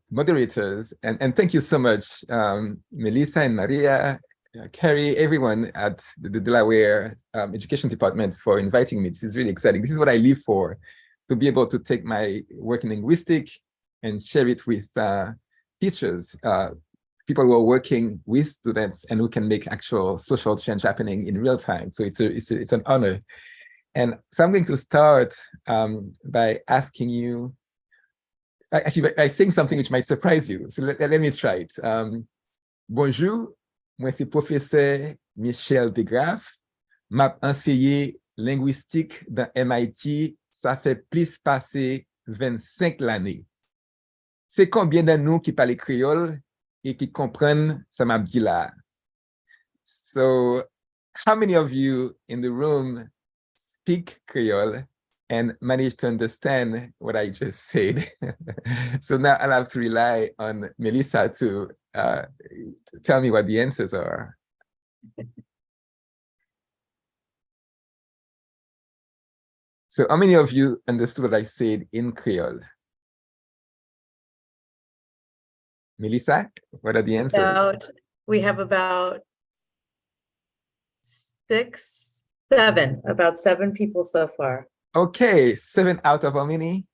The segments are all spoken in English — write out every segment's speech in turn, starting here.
moderators, and thank you so much, Melissa and Maria, Carrie, everyone at the Delaware Education Department for inviting me. This is really exciting. This is what I live for, to be able to take my work in linguistics and share it with teachers, people who are working with students and who can make actual social change happening in real time. So it's an honor. And so I'm going to start by asking you, actually, by saying something which might surprise you. So let me try it. Bonjour, moi c'est professeur Michel DeGraff. M'a enseigné linguistique dans MIT, ça fait plus passer 25 l'année. C'est combien de nous qui parlent créole et qui comprennent ça m'a dit là? So, how many of you in the room speak Kreyòl and manage to understand what I just said? So now I'll have to rely on Melissa to tell me what the answers are. So how many of you understood what I said in Kreyòl? Melissa, what are the answers? We have about about seven people so far. Okay, 7 out of how many?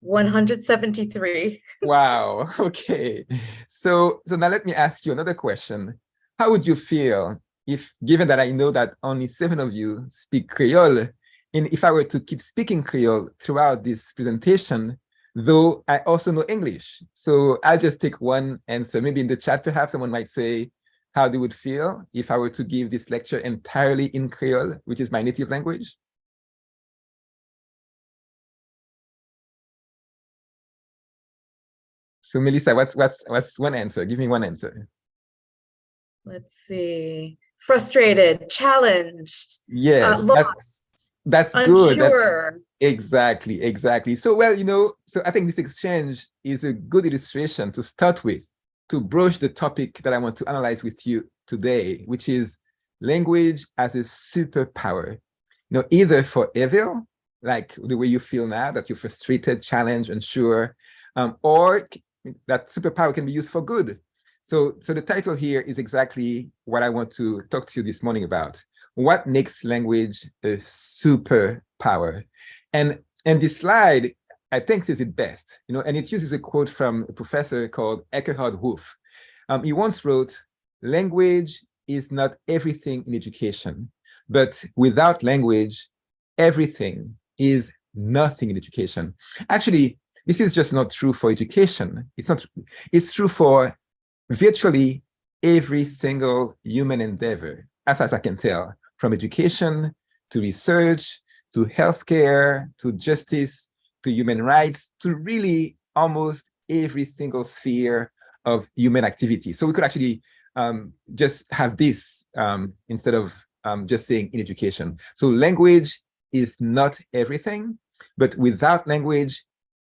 173. Wow, okay. So now let me ask you another question. How would you feel if, given that I know that only 7 of you speak Kreyòl, and if I were to keep speaking Kreyòl throughout this presentation, though I also know English? So I'll just take one answer. Maybe in the chat, perhaps someone might say how they would feel if I were to give this lecture entirely in Kreyòl, which is my native language. So Melissa, what's one answer? Give me one answer. Let's see. Frustrated, challenged, yes, lost. That's unsure. Good. Exactly. So, well, so I think this exchange is a good illustration to start with, to broach the topic that I want to analyze with you today, which is language as a superpower. Either for evil, like the way you feel now, that you're frustrated, challenged, unsure, or that superpower can be used for good. So the title here is exactly what I want to talk to you this morning about. What makes language a superpower? And this slide, I think, says it best, and it uses a quote from a professor called Eckhard Wolff. He once wrote, "Language is not everything in education, but without language, everything is nothing in education." Actually, this is just not true for education. It's true for virtually every single human endeavor, as far as I can tell, from education to research, to healthcare, to justice, to human rights, to really almost every single sphere of human activity. So we could actually just have this instead of just saying in education. So language is not everything, but without language,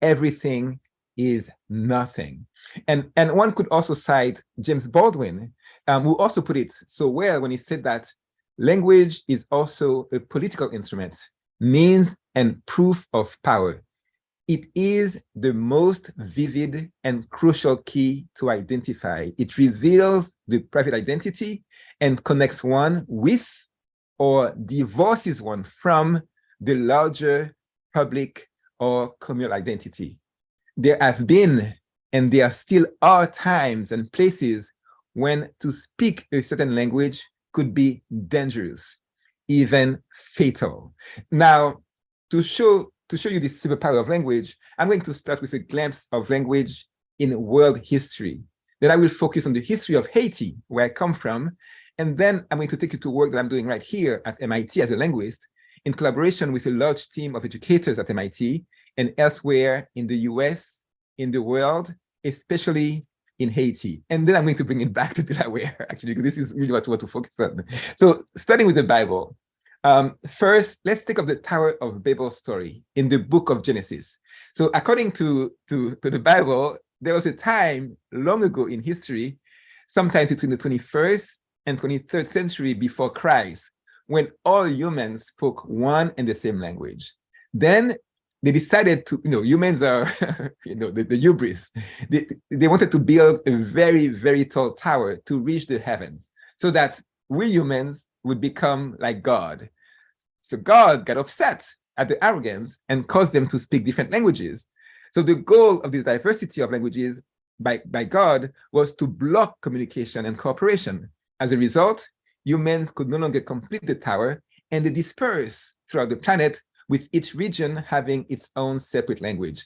everything is nothing. And one could also cite James Baldwin, who also put it so well when he said that language is also a political instrument, means and proof of power. It is the most vivid and crucial key to identify. It reveals the private identity and connects one with or divorces one from the larger public or communal identity. There have been, and there still are times and places when to speak a certain language could be dangerous, even fatal. Now, to show you this superpower of language, I'm going to start with a glimpse of language in world history. Then I will focus on the history of Haiti, where I come from, and then I'm going to take you to work that I'm doing right here at MIT as a linguist, in collaboration with a large team of educators at MIT and elsewhere in the US, in the world, especially in Haiti. And then I'm going to bring it back to Delaware, actually, because this is really what we want to focus on. So starting with the Bible. First, let's think of the Tower of Babel story in the book of Genesis. So according to the Bible, there was a time long ago in history, sometimes between the 21st and 23rd century before Christ, when all humans spoke one and the same language. Then they decided to, humans are, the hubris. They wanted to build a very, very tall tower to reach the heavens so that we humans would become like God. So God got upset at the arrogance and caused them to speak different languages. So the goal of the diversity of languages by God was to block communication and cooperation. As a result, humans could no longer complete the tower, and they dispersed throughout the planet, with each region having its own separate language.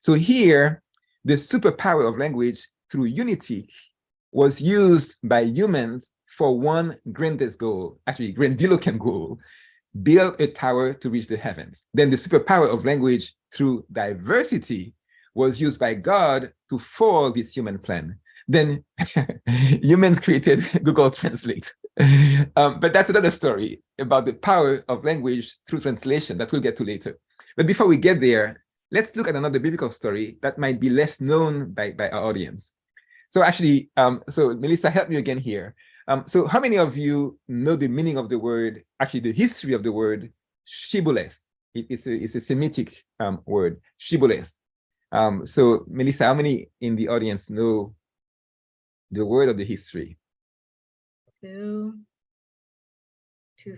So here, the superpower of language through unity was used by humans for one grandest goal, actually grandiloquent goal: build a tower to reach the heavens. Then the superpower of language through diversity was used by God to foil this human plan. Then humans created Google Translate. But that's another story about the power of language through translation that we'll get to later. But before we get there, let's look at another biblical story that might be less known by our audience. So actually, so Melissa, help me again here. So how many of you know the meaning of the word, actually the history of the word shibboleth? It's a Semitic word, shibboleth. So Melissa, how many in the audience know the word of the history? 2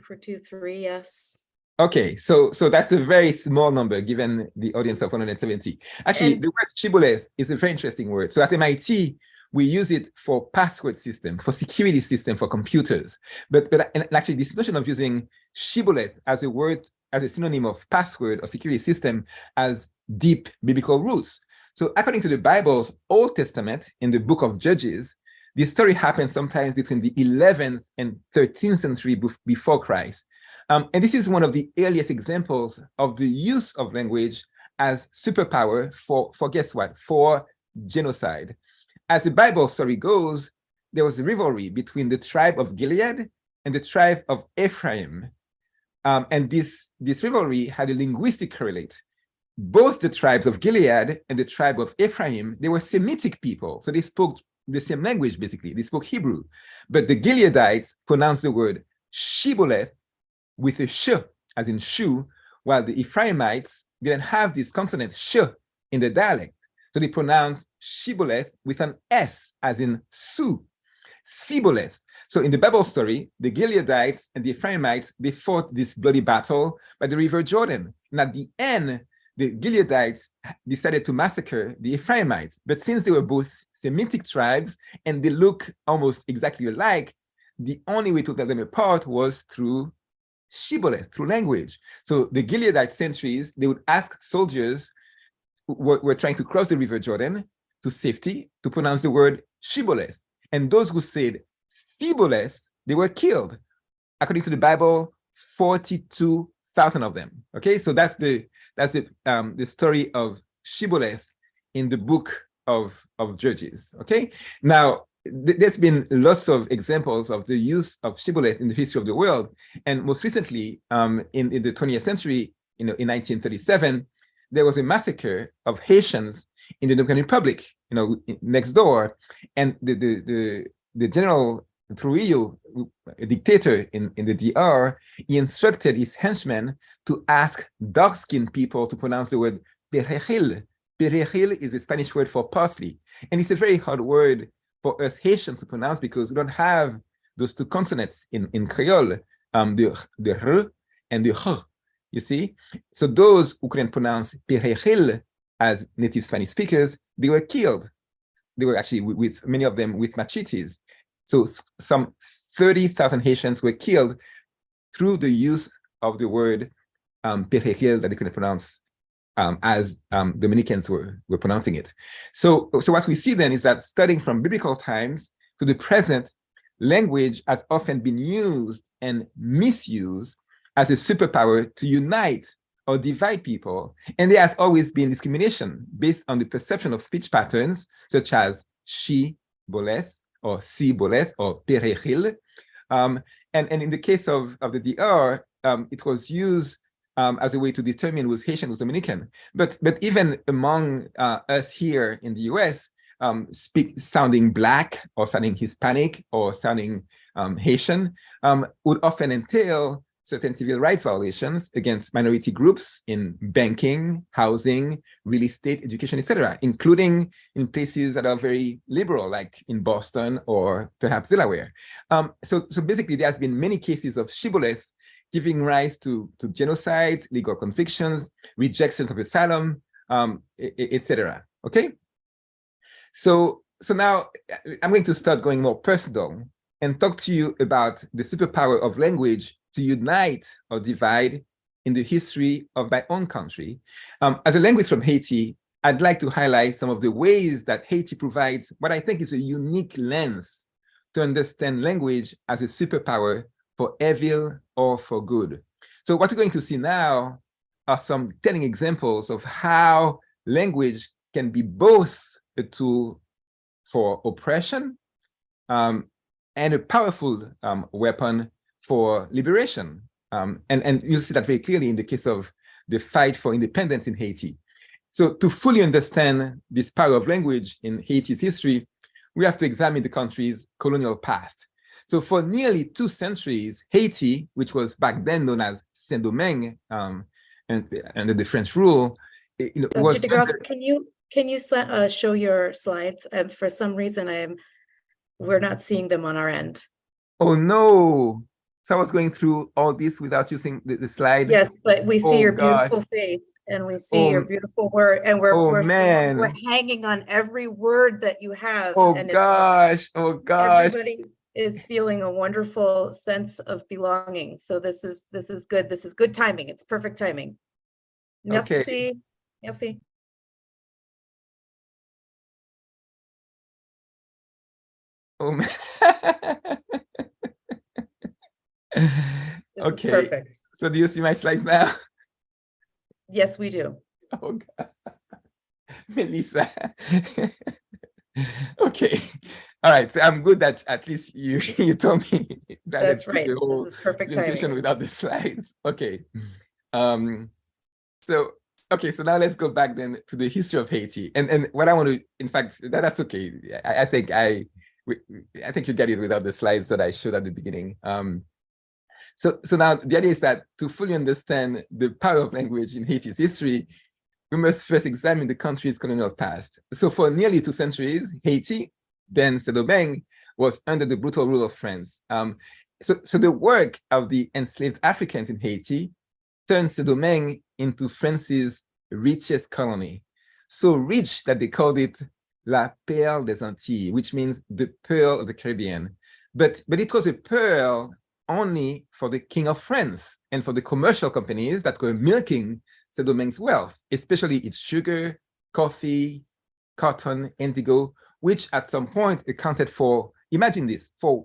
for 2, 3, yes. Okay, so that's a very small number given the audience of 170. Actually, the word shibboleth is a very interesting word. So at MIT, we use it for password system, for security system for computers. But actually, this notion of using shibboleth as a word, as a synonym of password or security system, has deep biblical roots. So according to the Bible's Old Testament, in the book of Judges, this story happened sometimes between the 11th and 13th century before Christ. And this is one of the earliest examples of the use of language as superpower for guess what? For genocide. As the Bible story goes, there was a rivalry between the tribe of Gilead and the tribe of Ephraim. And this rivalry had a linguistic correlate. Both the tribes of Gilead and the tribe of Ephraim, they were Semitic people. So they spoke the same language, basically. They spoke Hebrew. But the Gileadites pronounced the word shibboleth with a sh, as in shoe, while the Ephraimites didn't have this consonant sh in the dialect. So they pronounced shibboleth with an S, as in su, siboleth. So in the Bible story, the Gileadites and the Ephraimites, they fought this bloody battle by the River Jordan. And at the end, the Gileadites decided to massacre the Ephraimites. But since they were both Semitic tribes and they look almost exactly alike, the only way to tell them apart was through shibboleth, through language. So the Gileadite sentries, they would ask soldiers who were trying to cross the River Jordan to safety to pronounce the word shibboleth. And those who said siboleth, they were killed. According to the Bible, 42,000 of them. Okay, so that's the story of shibboleth in the book of Judges. Okay, now there's been lots of examples of the use of shibboleth in the history of the world, and most recently, in the 20th century, in 1937, there was a massacre of Haitians in the Dominican Republic, next door, and the general Kreyòl, a dictator in the DR, he instructed his henchmen to ask dark-skinned people to pronounce the word perejil. Perejil is a Spanish word for parsley, and it's a very hard word for us Haitians to pronounce because we don't have those two consonants in Kreyòl, the r and the h, you see? So those who couldn't pronounce perejil as native Spanish speakers, they were killed. They were actually, with many of them, with machetes. So some 30,000 Haitians were killed through the use of the word perejil that they couldn't pronounce as Dominicans were pronouncing it. So what we see then is that starting from biblical times to the present, language has often been used and misused as a superpower to unite or divide people. And there has always been discrimination based on the perception of speech patterns, such as she-boleth or si-boleth or perejil. And in the case of the DR, it was used as a way to determine who's Haitian, who's Dominican. But even among us here in the US, sounding Black or sounding Hispanic or sounding Haitian would often entail certain civil rights violations against minority groups in banking, housing, real estate, education, etc., including in places that are very liberal, like in Boston or perhaps Delaware. So basically, there has been many cases of shibboleth giving rise to genocides, legal convictions, rejections of asylum, etc. Okay? So now I'm going to start going more personal and talk to you about the superpower of language to unite or divide in the history of my own country. As a language from Haiti, I'd like to highlight some of the ways that Haiti provides what I think is a unique lens to understand language as a superpower for evil or for good. So what we're going to see now are some telling examples of how language can be both a tool for oppression and a powerful weapon for liberation. And you'll see that very clearly in the case of the fight for independence in Haiti. So to fully understand this power of language in Haiti's history, we have to examine the country's colonial past. So for nearly 2 centuries, Haiti, which was back then known as Saint-Domingue under the French rule, was Dr. DeGraff, can you show your slides? And for some reason, we're not seeing them on our end. Oh no! So I was going through all this without using the slide. Yes, but we see your beautiful face and we see your beautiful word, and we're hanging on every word that you have. Oh and gosh! Everybody is feeling a wonderful sense of belonging. So this is good. This is good timing. It's perfect timing. Okay. Merci. Oh man. This is perfect. So do you see my slides now? Yes, we do. Oh God. Melissa. Okay. All right. So I'm good that at least you told me that. That's right. This is perfect timing. Without the slides. Okay. So now let's go back then to the history of Haiti. And what I want to, in fact, that's okay. I think you get it without the slides that I showed at the beginning. So now the idea is that to fully understand the power of language in Haiti's history, we must first examine the country's colonial past. So for nearly 2 centuries, Haiti, then Saint-Domingue, was under the brutal rule of France. So the work of the enslaved Africans in Haiti turned Saint-Domingue into France's richest colony. So rich that they called it La Perle des Antilles, which means the pearl of the Caribbean. But it was a pearl only for the King of France and for the commercial companies that were milking Saint-Domingue's wealth, especially its sugar, coffee, cotton, indigo, which at some point accounted for, imagine this, for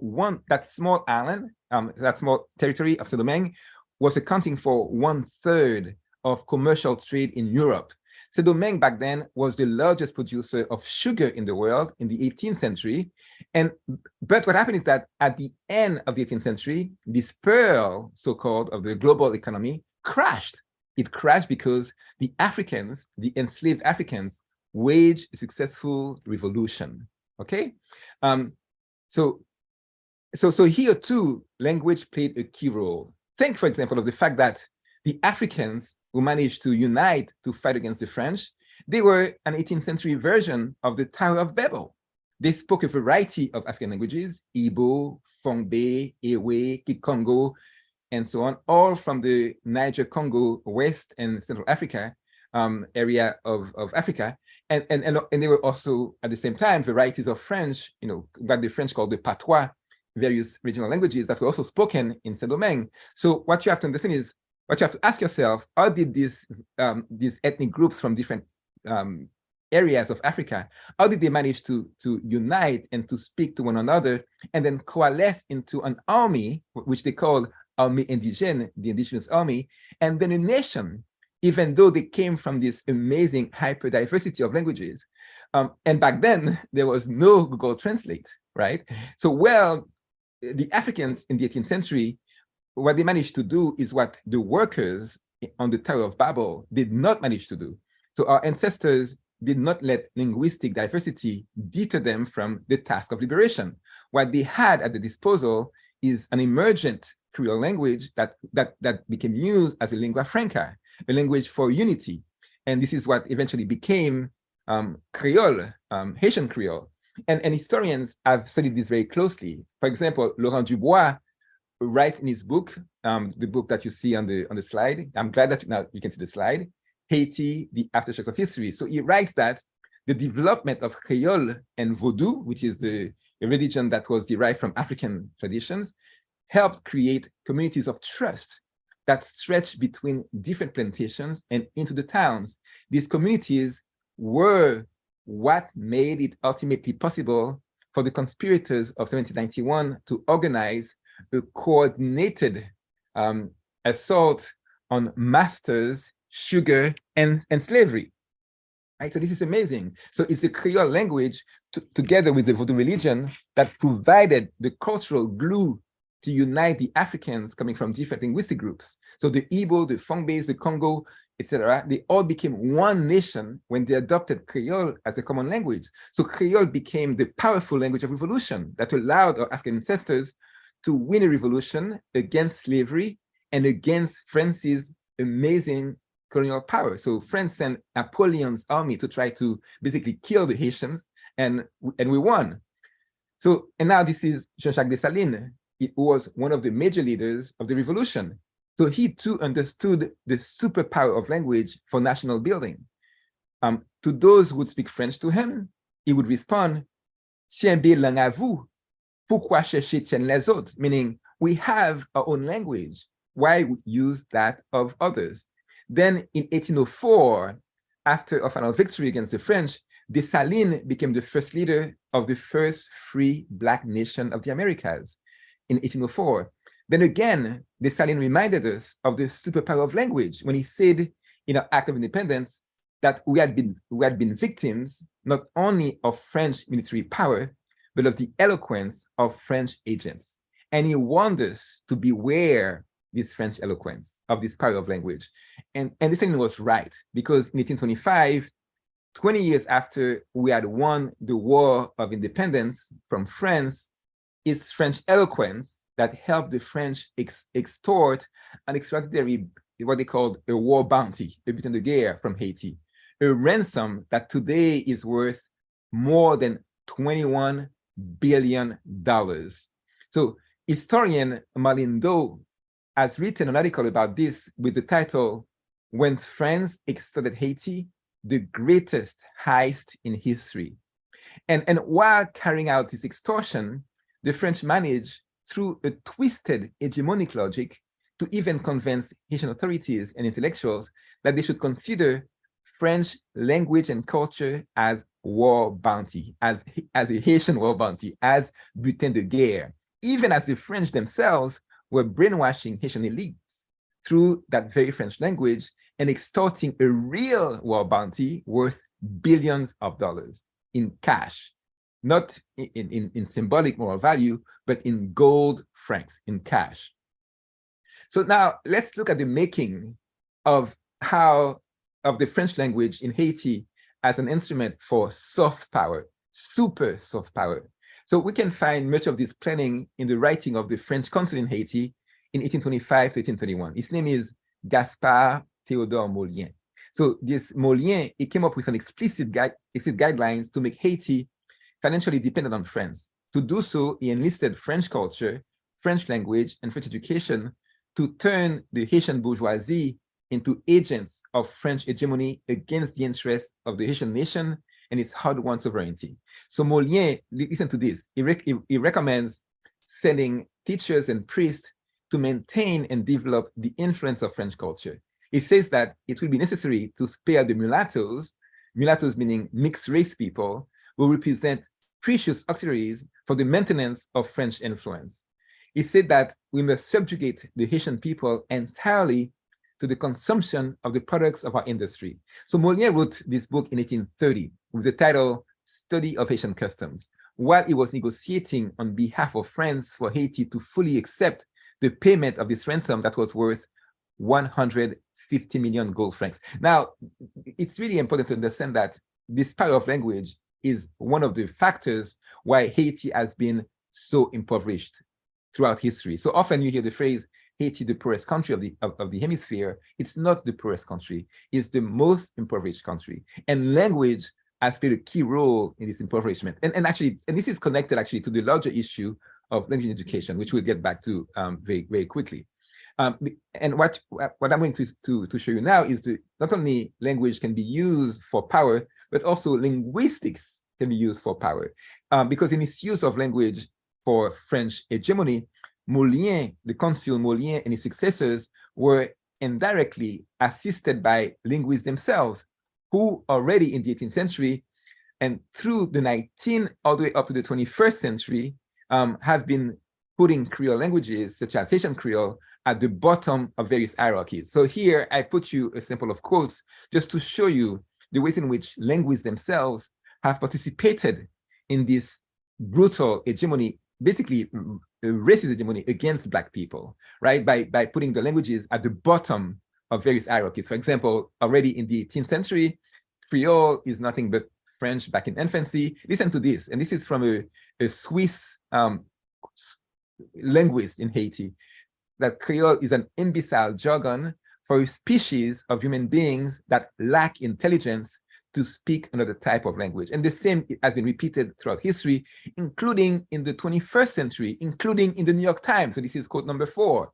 that small island, that small territory of Saint-Domingue was accounting for 1/3 of commercial trade in Europe. Saint-Domingue back then was the largest producer of sugar in the world in the 18th century. But what happened is that at the end of the 18th century, this pearl, so-called, of the global economy crashed. It crashed because the Africans, the enslaved Africans, waged a successful revolution. Okay? So here too, language played a key role. Think, for example, of the fact that the Africans who managed to unite to fight against the French, they were an 18th century version of the Tower of Babel. They spoke a variety of African languages, Igbo, Fongbe, Ewe, Kikongo, and so on, all from the Niger-Congo, West and Central Africa area of Africa. And they were also, at the same time, varieties of French, what the French called the patois, various regional languages that were also spoken in Saint-Domingue. So what you have to understand is, what you have to ask yourself, how did these ethnic groups from different areas of Africa, how did they manage to unite and to speak to one another and then coalesce into an army, which they called Armée Indigène, the indigenous army, and then a nation, even though they came from this amazing hyperdiversity of languages. And back then, there was no Google Translate, right? So, the Africans in the 18th century, what they managed to do is what the workers on the Tower of Babel did not manage to do. So our ancestors did not let linguistic diversity deter them from the task of liberation. What they had at the disposal is an emergent Creole language that became used as a lingua franca, a language for unity. And this is what eventually became Kreyòl, Haitian Creole. And historians have studied this very closely. For example, Laurent Dubois writes in his book, the book that you see on the slide. I'm glad that now you can see the slide, Haiti, the Aftershocks of History. So he writes that the development of Kreyòl and Vodou, which is the religion that was derived from African traditions, helped create communities of trust that stretched between different plantations and into the towns. These communities were what made it ultimately possible for the conspirators of 1791 to organize a coordinated assault on masters, sugar, and slavery. Right, so this is amazing. So it's the Kreyòl language together with the Vodou religion that provided the cultural glue to unite the Africans coming from different linguistic groups. So the Igbo, the Fongbase, the Congo, etc., they all became one nation when they adopted Kreyòl as a common language. So Kreyòl became the powerful language of revolution that allowed our African ancestors to win a revolution against slavery and against France's amazing colonial power. So France sent Napoleon's army to try to basically kill the Haitians, and we won. So, and now this is Jean-Jacques Dessalines. He was one of the major leaders of the revolution. So he too understood the superpower of language for national building. To those who would speak French to him, he would respond, "Tiens bien langue à vous, pourquoi chercher tiens les autres?" Meaning, we have our own language. Why use that of others? Then in 1804, after a final victory against the French, Dessalines became the first leader of the first free Black nation of the Americas in 1804. Then again, Dessalines reminded us of the superpower of language when he said in our Act of Independence that we had been victims not only of French military power, but of the eloquence of French agents. And he warned us to beware this French eloquence, of this power of language. And Dessalines was right, because in 1825, 20 years after we had won the War of Independence from France, it's French eloquence that helped the French extort an extraordinary, what they called a war bounty, a butin de guerre from Haiti, a ransom that today is worth more than $21 billion. So historian Malindo has written an article about this with the title, "When France Extorted Haiti, the Greatest Heist in History." And while carrying out this extortion, the French managed, through a twisted hegemonic logic, to even convince Haitian authorities and intellectuals that they should consider French language and culture as war bounty, as a Haitian war bounty, as butin de guerre, even as the French themselves were brainwashing Haitian elites through that very French language and extorting a real war bounty worth billions of dollars in cash, not in symbolic moral value, but in gold francs, in cash. So now let's look at the making of the French language in Haiti as an instrument for soft power, super soft power. So we can find much of this planning in the writing of the French consul in Haiti in 1825 to 1831. His name is Gaspard Théodore Molien. So this Molien, he came up with an explicit guidelines to make Haiti financially dependent on France. To do so, he enlisted French culture, French language, and French education to turn the Haitian bourgeoisie into agents of French hegemony against the interests of the Haitian nation and its hard-won sovereignty. So Molien, listen to this, he recommends sending teachers and priests to maintain and develop the influence of French culture. He says that it will be necessary to spare the mulattoes meaning mixed race people, will represent precious auxiliaries for the maintenance of French influence. He said that we must subjugate the Haitian people entirely to the consumption of the products of our industry. So Molien wrote this book in 1830 with the title Study of Haitian Customs, while he was negotiating on behalf of France for Haiti to fully accept the payment of this ransom that was worth 150 million gold francs. Now, it's really important to understand that this power of language is one of the factors why Haiti has been so impoverished throughout history. So often you hear the phrase, Haiti, the poorest country of the hemisphere. It's not the poorest country. It's the most impoverished country. And language has played a key role in this impoverishment. And actually, and this is connected actually to the larger issue of language education, which we'll get back to very, very quickly. And what I'm going to show you now is that not only language can be used for power, but also linguistics can be used for power. Because in its use of language for French hegemony, Molière, the consul Molière and his successors were indirectly assisted by linguists themselves, who already in the 18th century and through the 19th all the way up to the 21st century have been putting Creole languages, such as Haitian Creole, at the bottom of various hierarchies. So here I put you a sample of quotes just to show you the ways in which linguists themselves have participated in this brutal hegemony, basically racist hegemony against Black people, right? By putting the languages at the bottom of various hierarchies. For example, already in the 18th century, Creole is nothing but French back in infancy. Listen to this, and this is from a Swiss linguist in Haiti, that Kreyòl is an imbecile jargon for a species of human beings that lack intelligence to speak another type of language. And the same has been repeated throughout history, including in the 21st century, including in the New York Times. So this is quote number 4.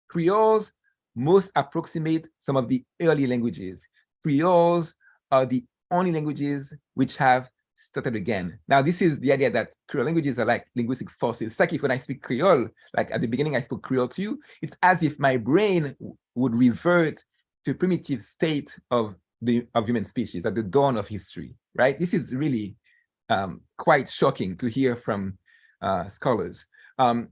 Creoles most approximate some of the early languages. Creoles are the only languages which have started again. Now, this is the idea that Creole languages are like linguistic forces. It's like if when I speak Creole, like at the beginning I spoke Creole to you, it's as if my brain would revert to a primitive state of human species at the dawn of history, right? This is really quite shocking to hear from scholars. And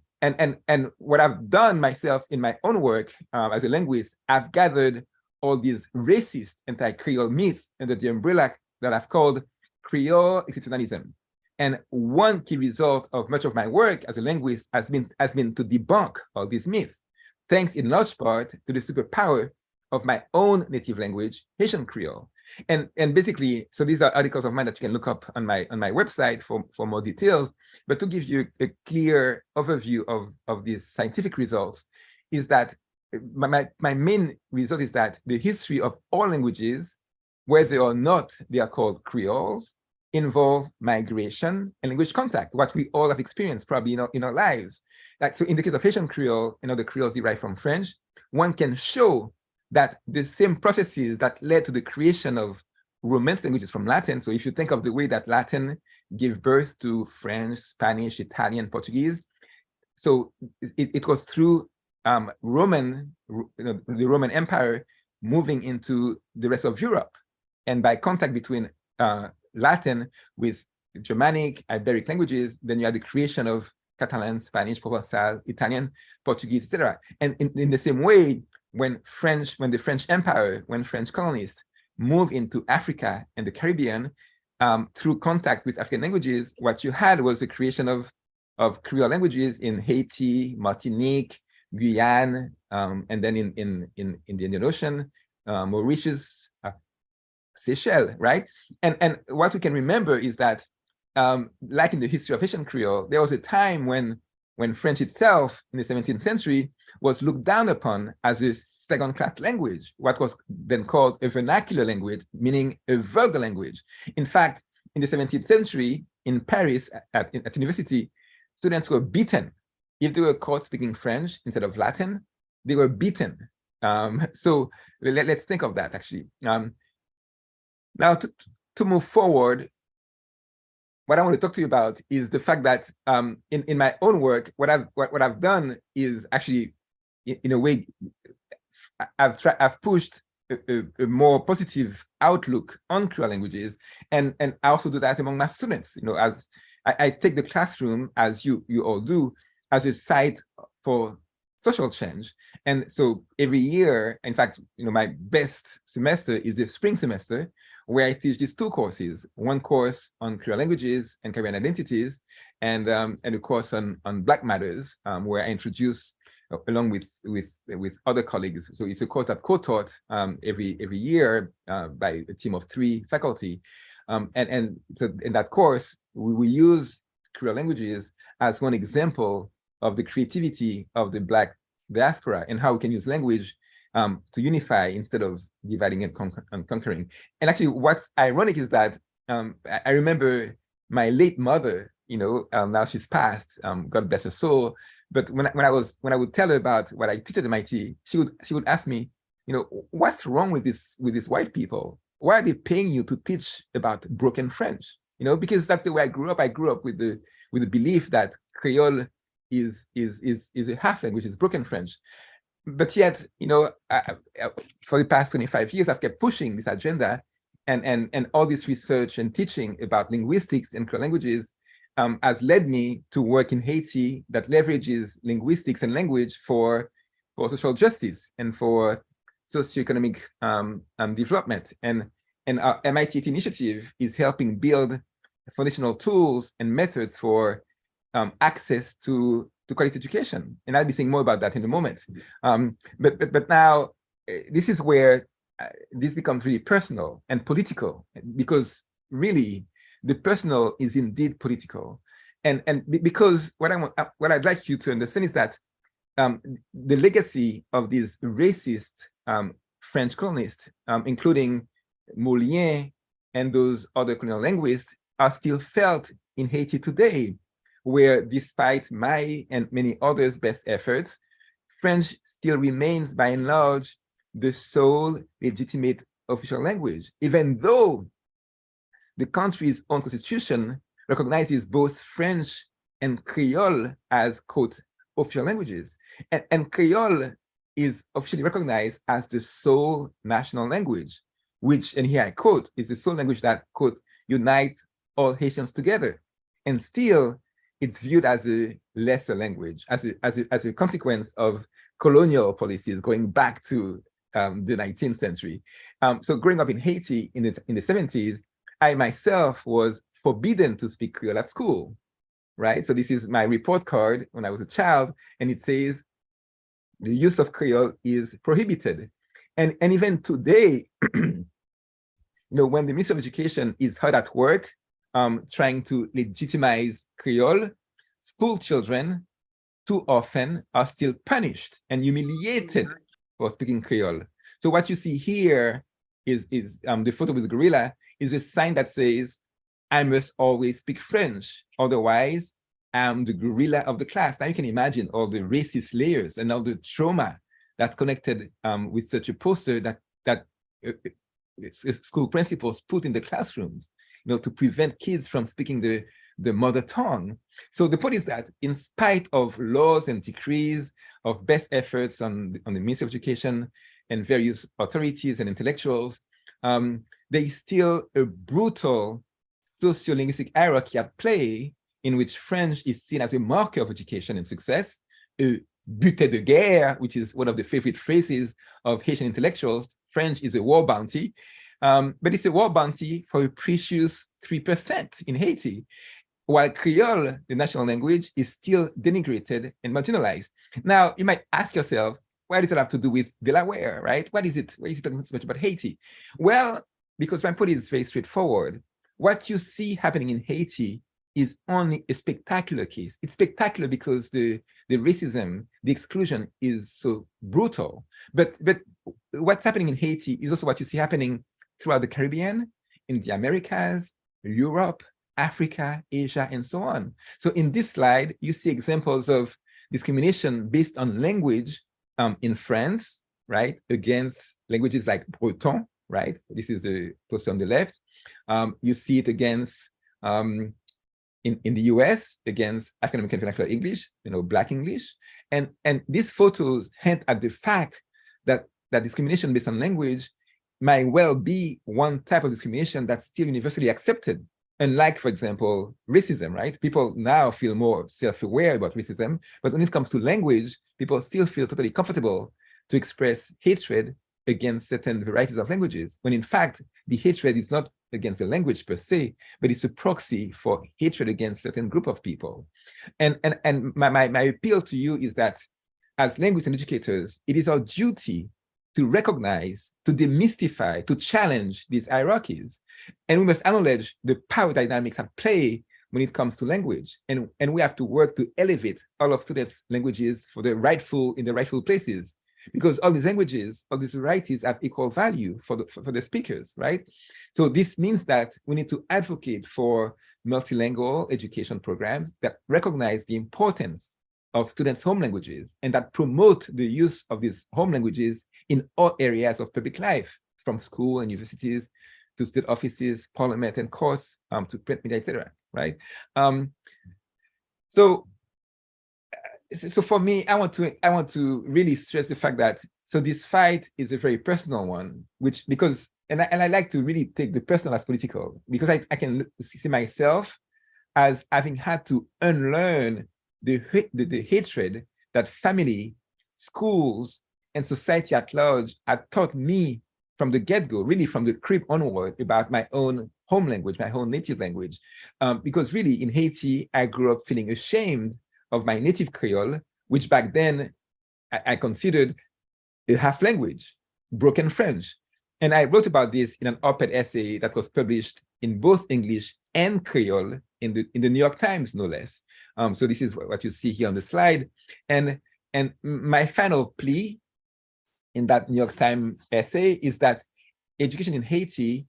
what I've done myself in my own work as a linguist, I've gathered all these racist anti-Creole myths under the umbrella that I've called Creole exceptionalism. And one key result of much of my work as a linguist has been to debunk all these myths, thanks in large part to the superpower of my own native language, Haitian Creole. And basically, so these are articles of mine that you can look up on my website for more details. But to give you a clear overview of these scientific results, is that my main result is that the history of all languages, whether or not they are called Creoles, involve migration and language contact, what we all have experienced probably in our lives. Like, so in the case of Haitian Creole, the Creoles derived from French, one can show that the same processes that led to the creation of Romance languages from Latin. So if you think of the way that Latin gave birth to French, Spanish, Italian, Portuguese, so it was through the Roman Empire moving into the rest of Europe, and by contact between Latin with Germanic, Iberic languages, then you had the creation of Catalan, Spanish, Provençal, Italian, Portuguese, etc. And in the same way, when the French Empire, when French colonists moved into Africa and the Caribbean, through contact with African languages, what you had was the creation of Creole languages in Haiti, Martinique, Guyane, and then in the Indian Ocean, Mauritius, Seychelles, right? And what we can remember is that, like in the history of Haitian Creole, there was a time when French itself in the 17th century was looked down upon as a second-class language, what was then called a vernacular language, meaning a vulgar language. In fact, in the 17th century, in Paris, at university, students were beaten. If they were caught speaking French instead of Latin, they were beaten. So let's think of that, actually. Now, to move forward, what I want to talk to you about is the fact that in my own work, what I've done is actually, in a way, I've pushed a more positive outlook on Creole languages, and I also do that among my students. As I take the classroom, as you all do, as a site for social change. And so every year, in fact, my best semester is the spring semester, where I teach these 2 courses, one course on Creole languages and Caribbean identities, and a course on Black matters, where I introduce, along with other colleagues. So it's a course I've co-taught every year by a team of 3 faculty. And so in that course, we use Creole languages as one example of the creativity of the Black diaspora and how we can use language to unify instead of dividing and conquering. And actually, what's ironic is that I remember my late mother, now she's passed, God bless her soul. But when I would tell her about what I teach at MIT, she would ask me, what's wrong with these white people? Why are they paying you to teach about broken French? Because that's the way I grew up. I grew up with the belief that Kreyòl is a half language, is broken French. But yet, for the past 25 years, I've kept pushing this agenda, and all this research and teaching about linguistics and Creole languages has led me to work in Haiti that leverages linguistics and language for social justice and for socioeconomic development. And our MIT-Haiti Initiative is helping build foundational tools and methods for access to quality education. And I'll be saying more about that in a moment. But now, this is where this becomes really personal and political, because really, the personal is indeed political. And because what I'd like you to understand is that the legacy of these racist French colonists, including Molière and those other colonial linguists, are still felt in Haiti today, where despite my and many others' best efforts, French still remains by and large the sole legitimate official language, even though the country's own constitution recognizes both French and Creole as, quote, official languages. And Creole is officially recognized as the sole national language, which, and here I quote, is the sole language that, quote, unites all Haitians together. And still, it's viewed as a lesser language, as a consequence of colonial policies going back to the 19th century. So growing up in Haiti in the 70s, I myself was forbidden to speak Creole at school, right? So this is my report card when I was a child, and it says the use of Creole is prohibited. And even today, when the Ministry of Education is hard at work trying to legitimize Creole, school children too often are still punished and humiliated for speaking Creole. So what you see here is the photo with the gorilla is a sign that says, I must always speak French, otherwise I'm the gorilla of the class. Now you can imagine all the racist layers and all the trauma that's connected with such a poster that school principals put in the classrooms, to prevent kids from speaking the mother tongue. So the point is that in spite of laws and decrees, of best efforts on the Ministry of Education and various authorities and intellectuals, there is still a brutal sociolinguistic hierarchy at play in which French is seen as a marker of education and success, a butin de guerre, which is one of the favorite phrases of Haitian intellectuals. French is a war bounty, but it's a war bounty for a precious 3% in Haiti, while Creole, the national language, is still denigrated and marginalized. Now, you might ask yourself, what does it have to do with Delaware, right? Why is he talking so much about Haiti? Well, because my point is very straightforward. What you see happening in Haiti is only a spectacular case. It's spectacular because the racism, the exclusion is so brutal. But what's happening in Haiti is also what you see happening throughout the Caribbean, in the Americas, Europe, Africa, Asia, and so on. So in this slide, you see examples of discrimination based on language in France, right, against languages like Breton, right? This is the poster on the left. You see it against, in the US, against African American Vernacular English, Black English. And these photos hint at the fact that discrimination based on language might well be one type of discrimination that's still universally accepted. Unlike, for example, racism, right? People now feel more self-aware about racism, but when it comes to language, people still feel totally comfortable to express hatred against certain varieties of languages, when in fact, the hatred is not against the language per se, but it's a proxy for hatred against a certain group of people. And my appeal to you is that as linguists and educators, it is our duty to recognize, to demystify, to challenge these hierarchies. And we must acknowledge the power dynamics at play when it comes to language. And we have to work to elevate all of students' languages in the rightful places, because all these languages, all these varieties have equal value for the speakers, right? So this means that we need to advocate for multilingual education programs that recognize the importance of students' home languages and that promote the use of these home languages in all areas of public life, from school and universities to state offices, parliament and courts, to print media, etc. Right? So for me, I want to really stress the fact that this fight is a very personal one, and I like to really take the personal as political, because I can see myself as having had to unlearn the hatred that family, schools, and society at large had taught me from the get-go, really from the crib onward, about my own home language, my own native language. Because really in Haiti, I grew up feeling ashamed of my native Creole, which back then I considered a half language, broken French. And I wrote about this in an op-ed essay that was published in both English and Creole in the New York Times, no less. So this is what you see here on the slide. And my final plea in that New York Times essay is that education in Haiti,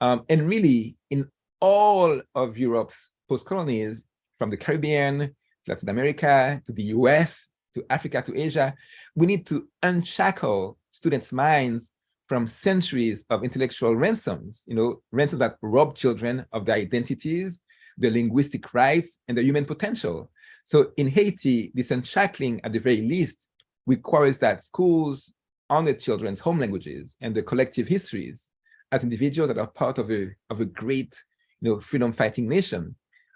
and really in all of Europe's post-colonies, from the Caribbean to Latin America, to the US, to Africa, to Asia, we need to unshackle students' minds from centuries of intellectual ransoms, ransoms that rob children of their identities, their linguistic rights, and their human potential. So in Haiti, this unshackling, at the very least, requires that schools honor children's home languages and their collective histories as individuals that are part of a great, freedom-fighting nation.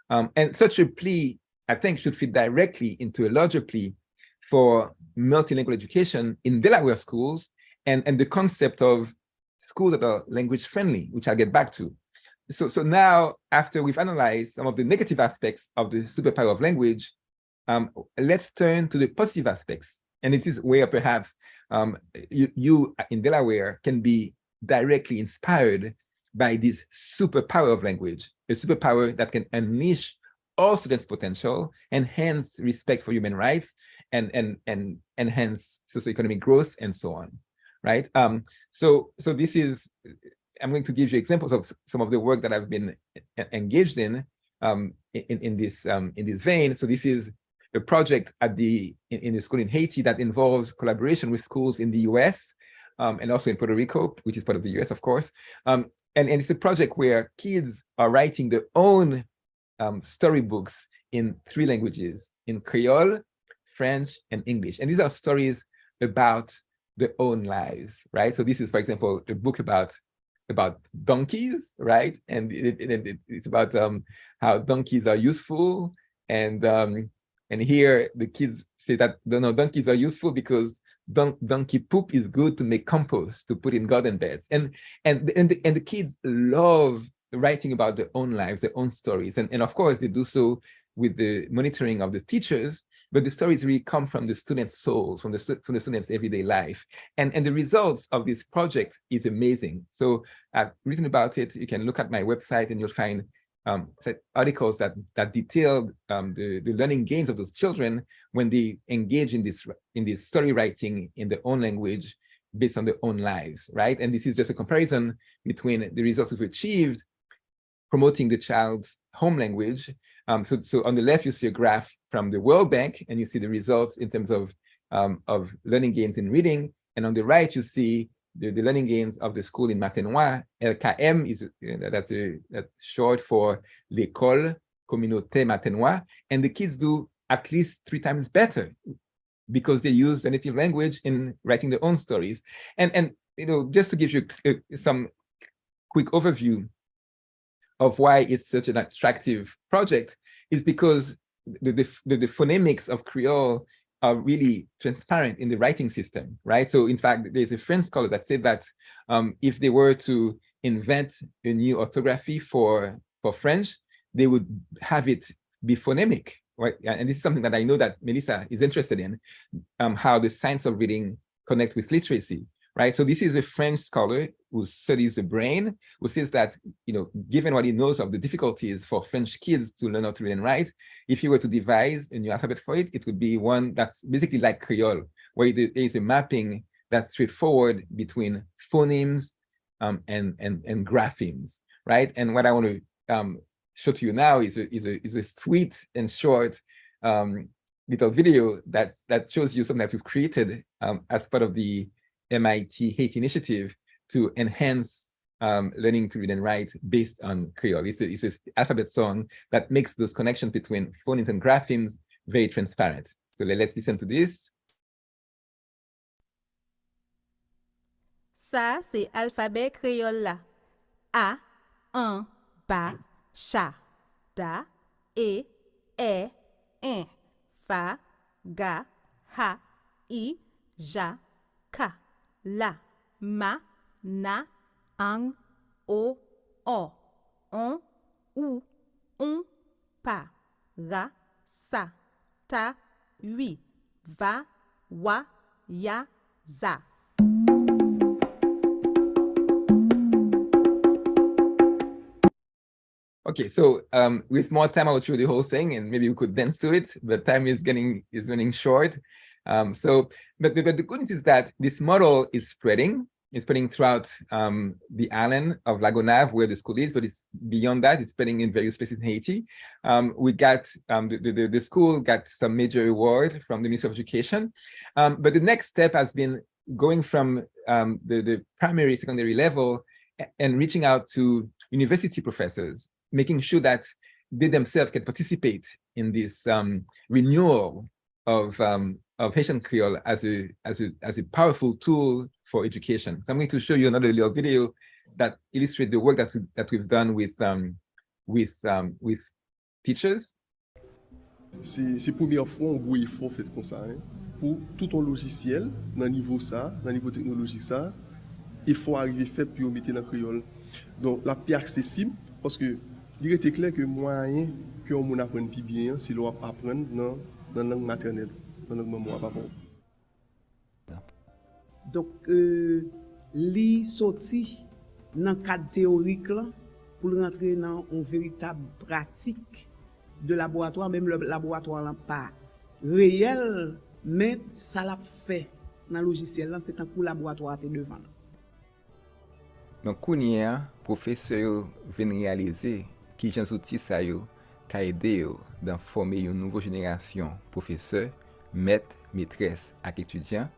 And such a plea, I think, should fit directly into a larger plea for multilingual education in Delaware schools, and the concept of schools that are language friendly, which I'll get back to. So now, after we've analyzed some of the negative aspects of the superpower of language, let's turn to the positive aspects. And it is where perhaps you in Delaware can be directly inspired by this superpower of language, a superpower that can unleash all students' potential, enhance respect for human rights, and enhance socioeconomic growth, and so on. Right? So this is, I'm going to give you examples of some of the work that I've been engaged in this vein. So this is a project in the school in Haiti that involves collaboration with schools in the US, and also in Puerto Rico, which is part of the US, of course. And it's a project where kids are writing their own storybooks in 3 languages, in Kreyòl, French, and English. And these are stories about their own lives, right? So this is, for example, a book about donkeys, right? And it's about how donkeys are useful. And here the kids say that donkeys are useful because donkey poop is good to make compost, to put in garden beds. And the kids love writing about their own lives, their own stories. And of course, they do so with the monitoring of the teachers, but the stories really come from the students' souls, from the students' everyday life. And the results of this project is amazing. So I've written about it. You can look at my website and you'll find articles that detail the learning gains of those children when they engage in this story writing in their own language based on their own lives, right? And this is just a comparison between the results we've achieved promoting the child's home language. So on the left, you see a graph from the World Bank, and you see the results in terms of learning gains in reading. And on the right, you see the learning gains of the school in Matenois. LKM is that's short for L'École Communauté Matenois. And the kids do at least 3 times better because they use the native language in writing their own stories. And just to give you some quick overview of why it's such an attractive project is because the phonemics of Creole are really transparent in the writing system, right? So in fact, there's a French scholar that said that if they were to invent a new orthography for French, they would have it be phonemic, right? And this is something that I know that Melissa is interested in, how the science of reading connect with literacy, right? So this is a French scholar who studies the brain, who says that, given what he knows of the difficulties for French kids to learn how to read and write, if you were to devise a new alphabet for it, it would be one that's basically like Kreyòl, where there is a mapping that's straightforward between phonemes and graphemes, right? And what I want to show to you now is a sweet and short little video that shows you something that we've created as part of the MIT-Haiti Initiative to enhance learning to read and write based on Kreyòl. It's an alphabet song that makes those connections between phonemes and graphemes very transparent. So let's listen to this. Ça, c'est alphabet créole là. A, un, ba, cha, da, e, en, fa, ga, ha, i, ja, ka, la, ma, na, ang, o, on, ou, on, pa, ra, sa, ta, wi, va, wa, ya, za. Okay, so with more time, I'll show the whole thing, and maybe we could dance to it. But time is running short. But the good news is that this model is spreading. It's spreading throughout the island of Lagonave, where the school is, but it's beyond that. It's spreading in various places in Haiti. We got the school got some major award from the Ministry of Education. But the next step has been going from the primary, secondary level and reaching out to university professors, making sure that they themselves can participate in this renewal of Haitian Creole as a powerful tool for education. So I'm going to show you another little video that illustrates the work that we've done with teachers. C'est la première fois on voit effort fait comme ça pour tout un logiciel dans niveau ça, dans niveau technologique ça, il faut arriver fait puis mettre dans Kreyòl. Donc la plus accessible parce que il était clair que moyen que on apprenne plus bien c'est l'on apprendre dans la langue maternelle, dans la langue maman papa. Donc li sorti dans cadre théorique là pour rentrer dans une véritable pratique de laboratoire, même le laboratoire là pas réel, mais ça l'a fait dans le logiciel là, c'est un coup laboratoire est devant. Donc kounya professeur vient réaliser qui gens outils ça yo ka aider yo dans former une nouvelle génération professeurs, maîtres, maîtresses et étudiants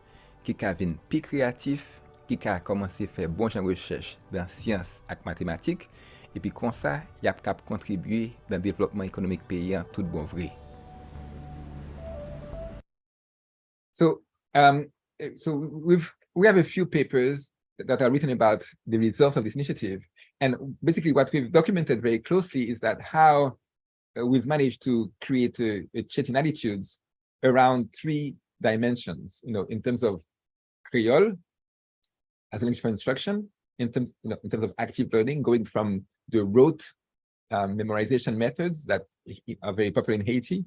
qui ka vinn plus créatif, qui ka commencer faire bon genre recherche dans sciences et mathématiques et puis comme ça, il y a cap contribuer dans le développement économique pays en tout bon vrai. So we have a few papers that are written about the results of this initiative. And basically what we've documented very closely is that how we've managed to create a change in attitudes around 3 dimensions, in terms of Kreyòl as a language for instruction, in terms of active learning, going from the rote memorization methods that are very popular in Haiti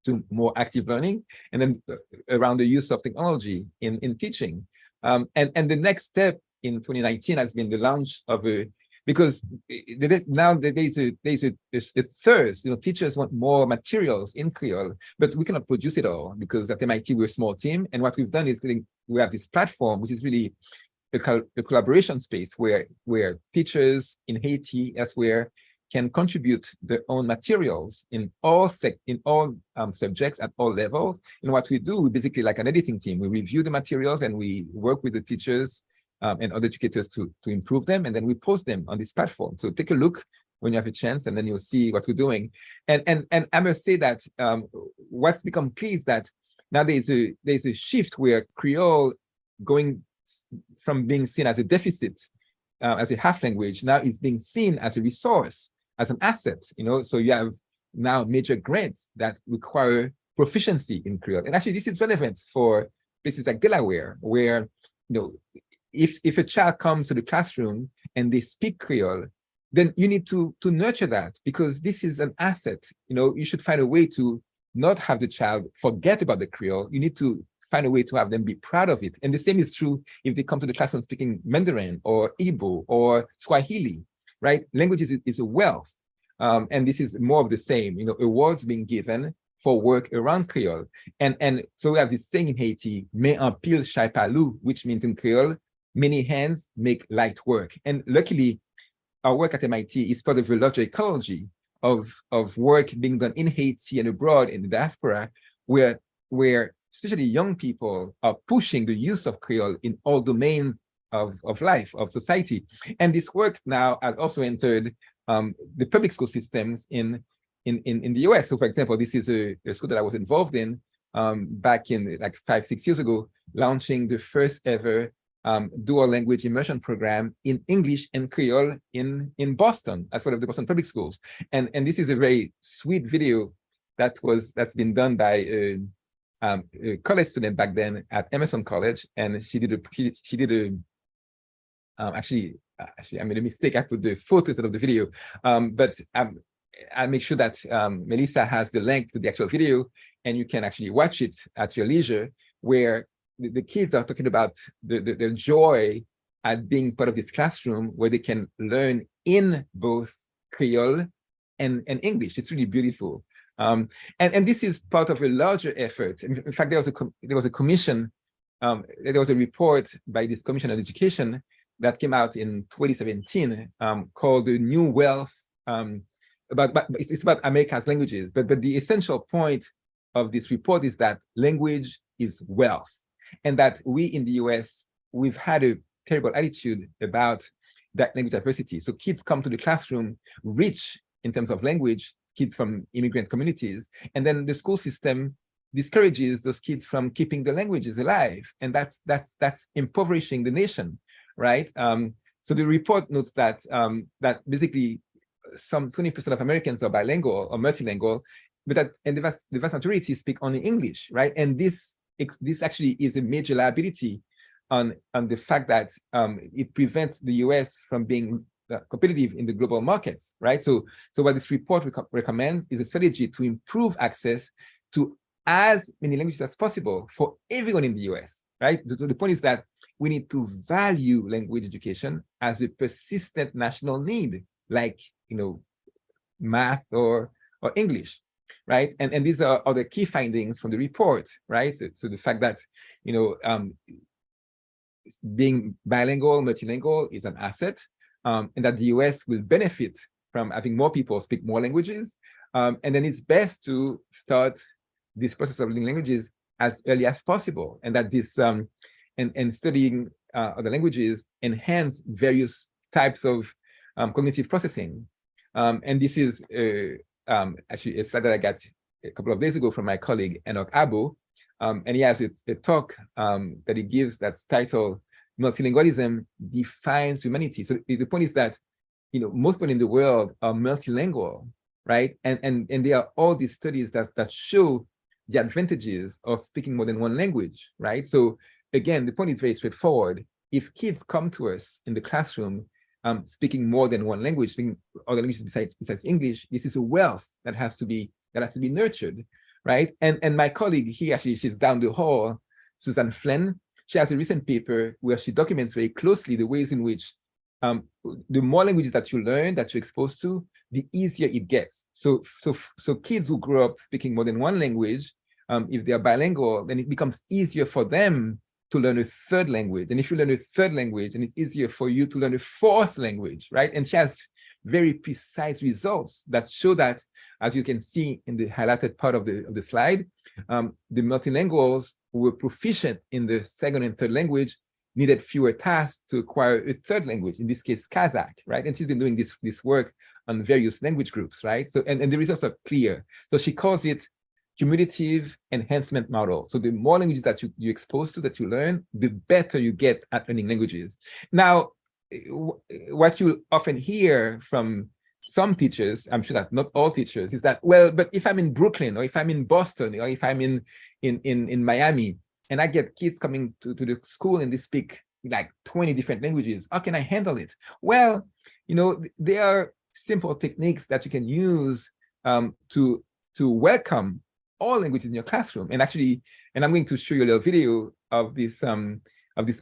to more active learning, and then around the use of technology in teaching. And the next step in 2019 has been the launch of because now there's a thirst, teachers want more materials in Kreyòl, but we cannot produce it all because at MIT we're a small team. And what we've done is we have this platform, which is really a collaboration space where teachers in Haiti, elsewhere, can contribute their own materials in all subjects at all levels. And what we do, we basically like an editing team. We review the materials and we work with the teachers and other educators to improve them, and then we post them on this platform. So take a look when you have a chance, and then you'll see what we're doing. And I must say that what's become clear is that now there's a shift where Kreyòl, going from being seen as a deficit, as a half language, now is being seen as a resource, as an asset. So you have now major grants that require proficiency in Kreyòl. And actually this is relevant for places like Delaware, where if a child comes to the classroom and they speak Kreyòl, then you need to nurture that, because this is an asset. You should find a way to not have the child forget about the Kreyòl. You need to find a way to have them be proud of it. And the same is true if they come to the classroom speaking Mandarin or Igbo or Swahili, right? Language is a wealth. And this is more of the same, awards being given for work around Creole. And so we have this saying in Haiti, "Mais en pile chai palou," which means in Creole, many hands make light work. And luckily, our work at MIT is part of a larger ecology of work being done in Haiti and abroad in the diaspora, where especially young people are pushing the use of Creole in all domains of life, of society. And this work now has also entered the public school systems in the US. So for example, this is a school that I was involved in back in like 5-6 years ago, launching the first ever dual language immersion program in English and Creole in Boston, as one of the Boston public schools. And this is a very sweet video that's been done by a college student back then at Emerson College, and she did actually I made a mistake. I put the photos of the video, but I'll make sure that Melissa has the link to the actual video, and you can actually watch it at your leisure, where the kids are talking about the joy at being part of this classroom where they can learn in both Creole and English. It's really beautiful. And this is part of a larger effort. In fact, there was a commission, there was a report by this Commission on Education that came out in 2017 called The New Wealth. It's about America's languages. But the essential point of this report is that language is wealth, and that we in the US, we've had a terrible attitude about that language diversity. So kids come to the classroom rich in terms of language, kids from immigrant communities, and then the school system discourages those kids from keeping the languages alive, and that's impoverishing the nation, right? So the report notes that that basically some 20% of Americans are bilingual or multilingual, but the vast majority speak only English, right? And this actually is a major liability on the fact that it prevents the US from being competitive in the global markets, right? So what this report recommends is a strategy to improve access to as many languages as possible for everyone in the US, right? So the point is that we need to value language education as a persistent national need, like, math or English, right? And these are the key findings from the report, right? So the fact that, being bilingual, multilingual is an asset, and that the US will benefit from having more people speak more languages. And then it's best to start this process of learning languages as early as possible, and that this and studying other languages enhance various types of cognitive processing. And this is actually a slide that I got a couple of days ago from my colleague Enoch Abo, and he has a talk that he gives that's titled "Multilingualism Defines Humanity." So the point is that most people in the world are multilingual, right? And there are all these studies that show the advantages of speaking more than one language, right? So again, the point is very straightforward. If kids come to us in the classroom speaking more than one language, speaking other languages besides English, this is a wealth that has to be nurtured, right? And my colleague here, actually, she's down the hall, Susan Flynn. She has a recent paper where she documents very closely the ways in which the more languages that you learn, that you're exposed to, the easier it gets. So kids who grow up speaking more than one language, if they are bilingual, then it becomes easier for them to learn a third language. And if you learn a third language, then it's easier for you to learn a fourth language, right? And she has very precise results that show that, as you can see in the highlighted part of the slide, the multilinguals who were proficient in the second and third language needed fewer tasks to acquire a third language, in this case, Kazakh, right? And she's been doing this work on various language groups, right? So, and the results are clear. So she calls it cumulative enhancement model. So the more languages that you expose to, that you learn, the better you get at learning languages. Now, what you often hear from some teachers, I'm sure that not all teachers, is that, well, but if I'm in Brooklyn, or if I'm in Boston, or if I'm in Miami, and I get kids coming to the school and they speak like 20 different languages, how can I handle it? Well, there are simple techniques that you can use to welcome all languages in your classroom. And actually, and I'm going to show you a little video of this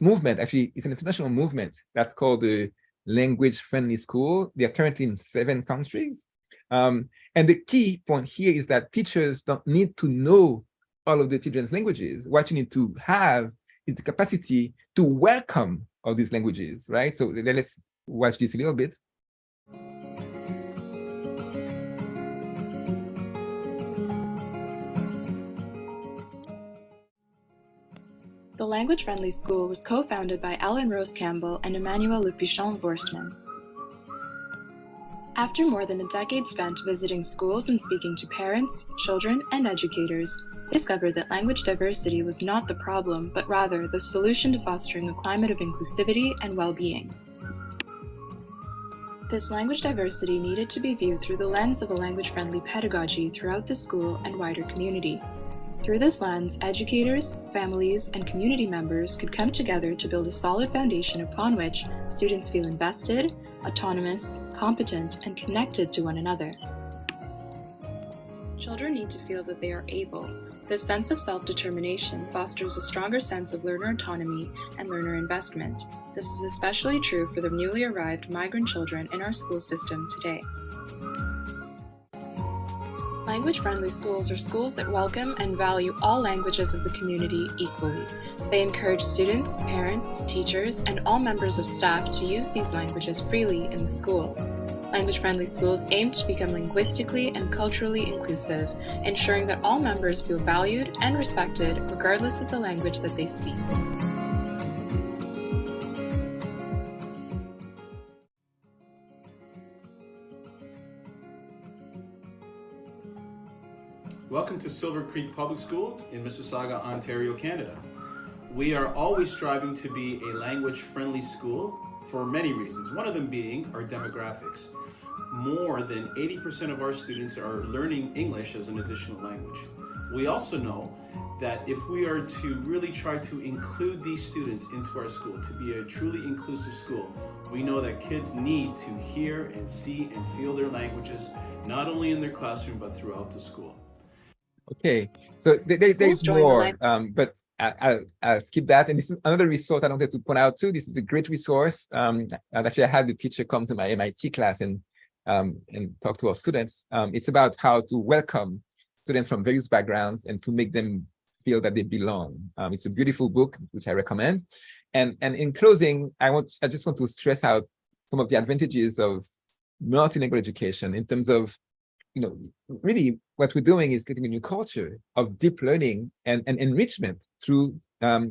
movement. Actually, it's an international movement that's called the Language Friendly School. They are currently in 7 countries. And the key point here is that teachers don't need to know all of the children's languages. What you need to have is the capacity to welcome all these languages, right? So let's watch this a little bit. The Language Friendly School was co-founded by Ellen Rose Campbell and Emmanuel Lepichon-Vorstman. After more than a decade spent visiting schools and speaking to parents, children, and educators, they discovered that language diversity was not the problem, but rather the solution to fostering a climate of inclusivity and well-being. This language diversity needed to be viewed through the lens of a language-friendly pedagogy throughout the school and wider community. Through this lens, educators, families, and community members could come together to build a solid foundation upon which students feel invested, autonomous, competent, and connected to one another. Children need to feel that they are able. This sense of self-determination fosters a stronger sense of learner autonomy and learner investment. This is especially true for the newly arrived migrant children in our school system today. Language-friendly schools are schools that welcome and value all languages of the community equally. They encourage students, parents, teachers, and all members of staff to use these languages freely in the school. Language-friendly schools aim to become linguistically and culturally inclusive, ensuring that all members feel valued and respected regardless of the language that they speak. Welcome to Silver Creek Public School in Mississauga, Ontario, Canada. We are always striving to be a language-friendly school for many reasons, one of them being our demographics. More than 80% of our students are learning English as an additional language. We also know that if we are to really try to include these students into our school, to be a truly inclusive school, we know that kids need to hear and see and feel their languages, not only in their classroom, but throughout the school. Okay, so there's more, but I'll skip that. And this is another resource I wanted to point out too. This is a great resource. Actually, I had the teacher come to my MIT class and talk to our students. It's about how to welcome students from various backgrounds and to make them feel that they belong. It's a beautiful book, which I recommend. And in closing, I just want to stress out some of the advantages of multilingual education in terms of, really what we're doing is creating a new culture of deep learning and enrichment through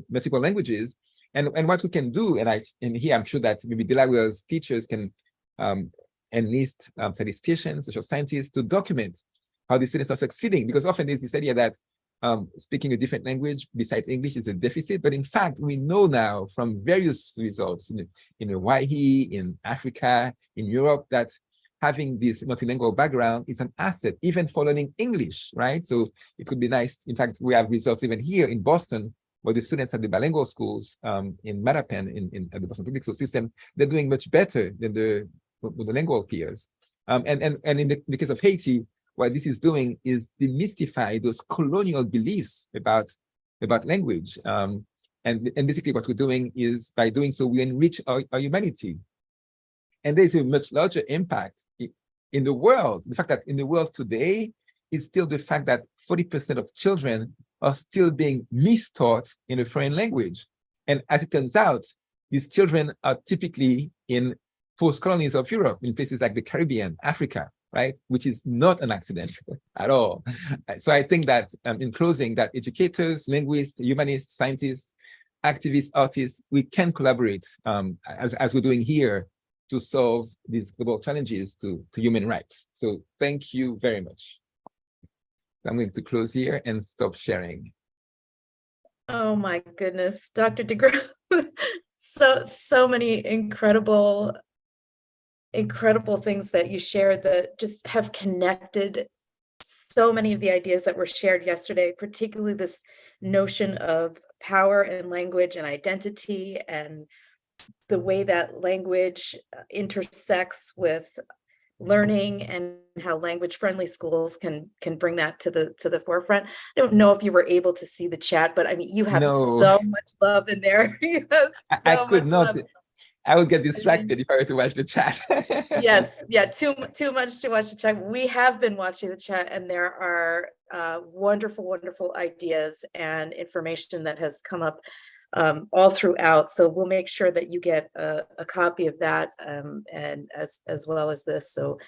multiple languages. And what we can do, and here I'm sure that maybe Delaware's teachers can enlist statisticians, social scientists to document how the students are succeeding, because often there's this idea that speaking a different language besides English is a deficit, but in fact, we know now from various results in Hawaii, in Africa, in Europe, that having this multilingual background is an asset, even for learning English, right? So it could be nice. In fact, we have results even here in Boston, where the students at the bilingual schools in Mattapan, at the Boston Public School System, they're doing much better than the monolingual peers. And in the case of Haiti, what this is doing is demystify those colonial beliefs about language. And basically what we're doing is, by doing so, we enrich our humanity. And there's a much larger impact in the world. The fact that in the world today is still the fact that 40% of children are still being mistaught in a foreign language. And as it turns out, these children are typically in post-colonies of Europe, in places like the Caribbean, Africa, right? Which is not an accident at all. So I think that in closing, that educators, linguists, humanists, scientists, activists, artists, we can collaborate as we're doing here to solve these global challenges to human rights. So thank you very much. I'm going to close here and stop sharing. Oh my goodness, Dr. DeGraff. so many incredible things that you shared that just have connected so many of the ideas that were shared yesterday, particularly this notion of power and language and identity, and the way that language intersects with learning and how language-friendly schools can bring that to the forefront. I don't know if you were able to see the chat, but I mean, you have No, so much love in there. You have I so could much not. love. I would get distracted if I were to watch the chat. Yes, yeah, too much to watch the chat. We have been watching the chat, and there are wonderful ideas and information that has come up all throughout. So we'll make sure that you get a copy of that, and as well as this, so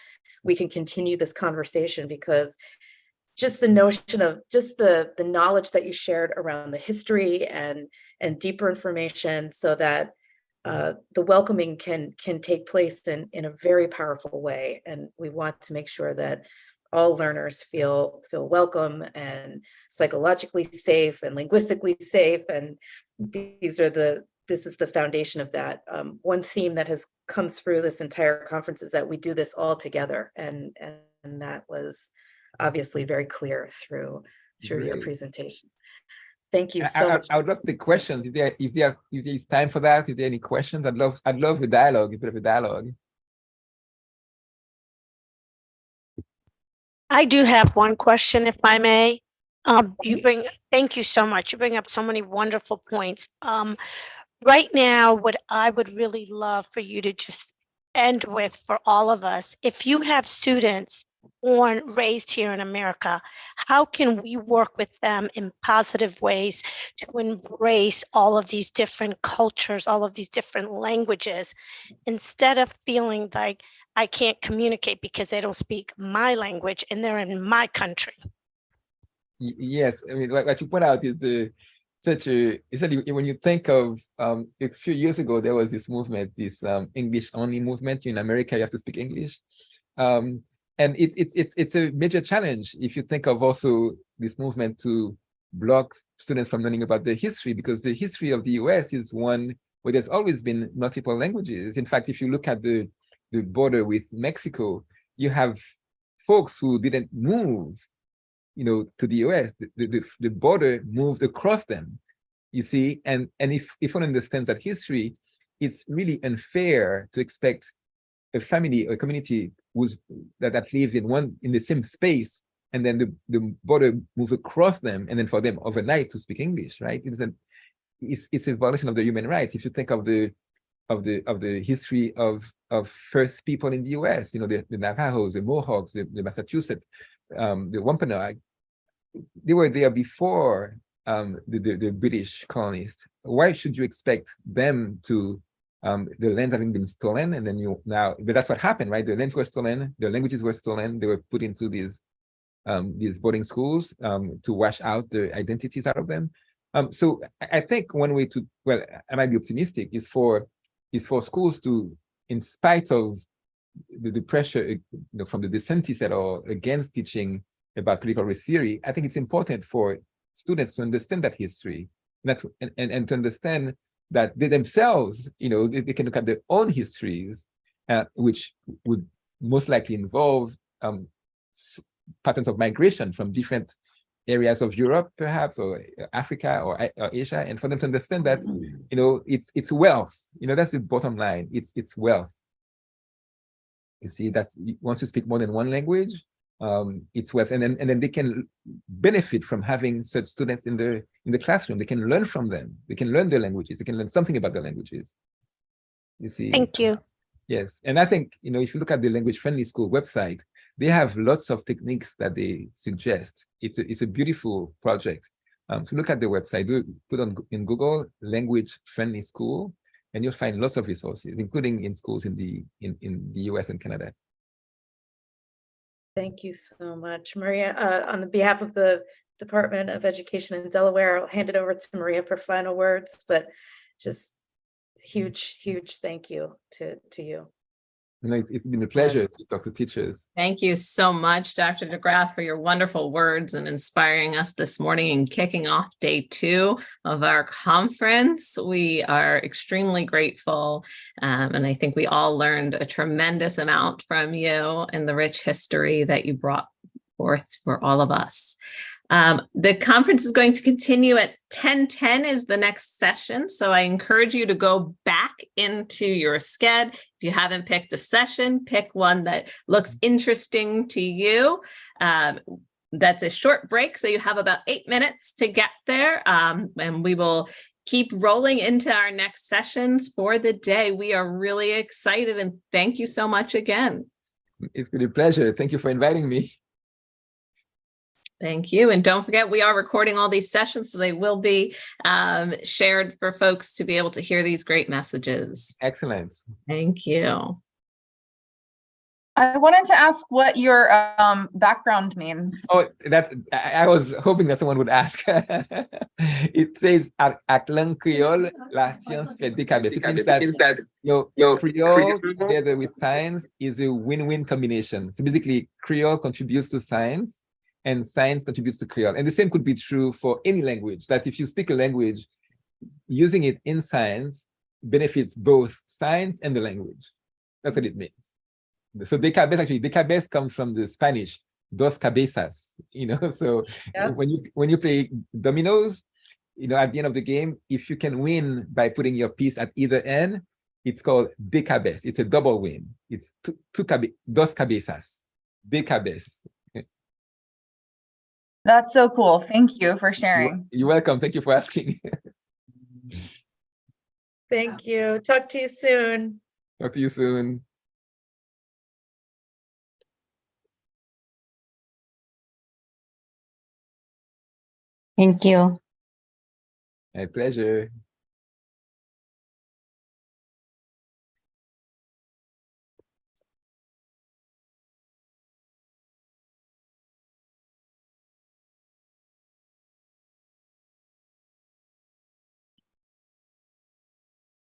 we can continue this conversation, because just the notion of just the knowledge that you shared around the history and deeper information, so that the welcoming can take place in a very powerful way. And we want to make sure that all learners feel welcome and psychologically safe and linguistically safe. And this is the foundation of that. One theme that has come through this entire conference is that we do this all together. And that was obviously very clear through your presentation. Thank you so much. I would love the questions if there is time for that. If there are any questions, I'd love the dialogue. A bit of a dialogue. I do have one question, if I may. Thank you so much. You bring up so many wonderful points. Right now, what I would really love for you to just end with for all of us, if you have students raised here in America, how can we work with them in positive ways to embrace all of these different cultures, all of these different languages, instead of feeling like I can't communicate because they don't speak my language and they're in my country? Yes, I mean, what you point out is essentially when you think of a few years ago, there was this movement, this English only movement. In America, you have to speak English. And it's a major challenge if you think of also this movement to block students from learning about the history, because the history of the US is one where there's always been multiple languages. In fact, if you look at the border with Mexico, you have folks who didn't move, to the US. The border moved across them, you see. And if one understands that history, it's really unfair to expect a family or a community that lives in the same space, and then the border move across them, and then for them overnight to speak English, right? It's a violation of the human rights. If you think of the history of first people in the US, the Navajos, the Mohawks, the Massachusetts, the Wampanoag, they were there before the British colonists. Why should you expect them to the lands having been stolen, and then but that's what happened, right? The lands were stolen, the languages were stolen, they were put into these boarding schools to wash out the identities out of them. So I think one way to, well, I might be optimistic, is for schools to, in spite of the pressure from the dissentists that are against teaching about critical race theory, I think it's important for students to understand that history, and to understand that they themselves, they can look at their own histories, which would most likely involve patterns of migration from different areas of Europe, perhaps, or Africa, or Asia, and for them to understand that, it's wealth. That's the bottom line. It's wealth. You see, that once you speak more than one language, it's wealth, and then they can benefit from having such students in the classroom. They can learn from them. They can learn their languages. They can learn something about their languages. You see. Thank you. Yes, and I think if you look at the Language Friendly School website, they have lots of techniques that they suggest. It's a beautiful project. So look at the website. Put in Google Language Friendly School, and you'll find lots of resources, including in schools in the US and Canada. Thank you so much, Maria. On behalf of the Department of Education in Delaware, I'll hand it over to Maria for final words, but just huge thank you to you. It's been a pleasure to talk to teachers. Thank you so much, Dr. DeGraff, for your wonderful words and inspiring us this morning and kicking off day 2 of our conference. We are extremely grateful, and I think we all learned a tremendous amount from you and the rich history that you brought forth for all of us. The conference is going to continue at 10:10 is the next session. So I encourage you to go back into your sched. If you haven't picked a session, pick one that looks interesting to you. That's a short break, so you have about 8 minutes to get there, and we will keep rolling into our next sessions for the day. We are really excited, and thank you so much again. It's been a pleasure. Thank you for inviting me. Thank you. And don't forget, we are recording all these sessions, so they will be shared for folks to be able to hear these great messages. Excellent. Thank you. I wanted to ask what your background means. Oh, I was hoping that someone would ask. It says Aklan Kreyòl, la science fait des cabesses. It means that Kreyòl together with science is a win-win combination. So basically, Kreyòl contributes to science, and science contributes to Kreyòl. And the same could be true for any language, that if you speak a language, using it in science benefits both science and the language. That's what it means. So de cabeza, actually, de cabeza comes from the Spanish, dos cabezas, so yeah. when you play dominoes, at the end of the game, if you can win by putting your piece at either end, it's called de cabeza. It's a double win. It's dos cabezas, de cabeza. That's so cool. Thank you for sharing. You're welcome. Thank you for asking. Thank you. Talk to you soon. Talk to you soon. Thank you. My pleasure.